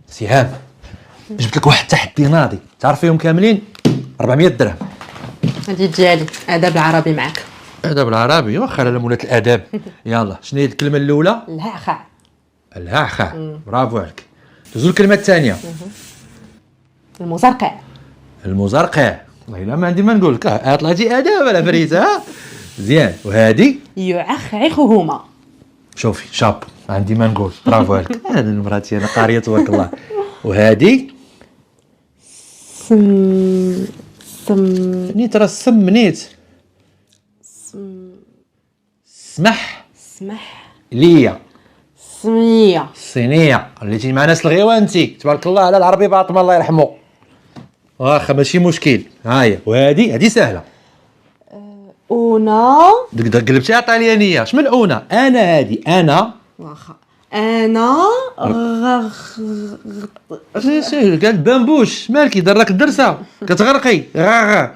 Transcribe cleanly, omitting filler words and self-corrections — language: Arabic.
سهام، جبت لك واحد التحدي ناضي، تعرف فيهم كاملين 400 درهم. هادي ديالي اداب العربي معك. ادب العربي واخا لا مولات الاداب. يلا شنو هي الكلمه الاولى؟ الهعخع. الهعخع، برافو عليك. دوزو الكلمه الثانيه. المزرقع. المزرقع، والله الا ما عندي ما نقول لك، طلعتي اداب على فريت ها. مزيان. وهادي يعخعخهما. شوفي شاب، ما عندي ما نقول، برافو عليك. هذه المراتي انا قاريه تبارك الله. وهادي نيت راه سمنيت. سمح سمح. ليا. سمية. الصينيه خليتي مع ناس الغيوه انت، تبارك الله على العربي باطمه الله يرحمه. واخا ماشي مشكل. ها هي. وهادي هادي سهله. اونا. دك قلبتيها طاليانيه. شمن اونا؟ انا هادي انا. واخا انا سهل قال بامبوش، مالكي دراك الدرسه كتغرقي غا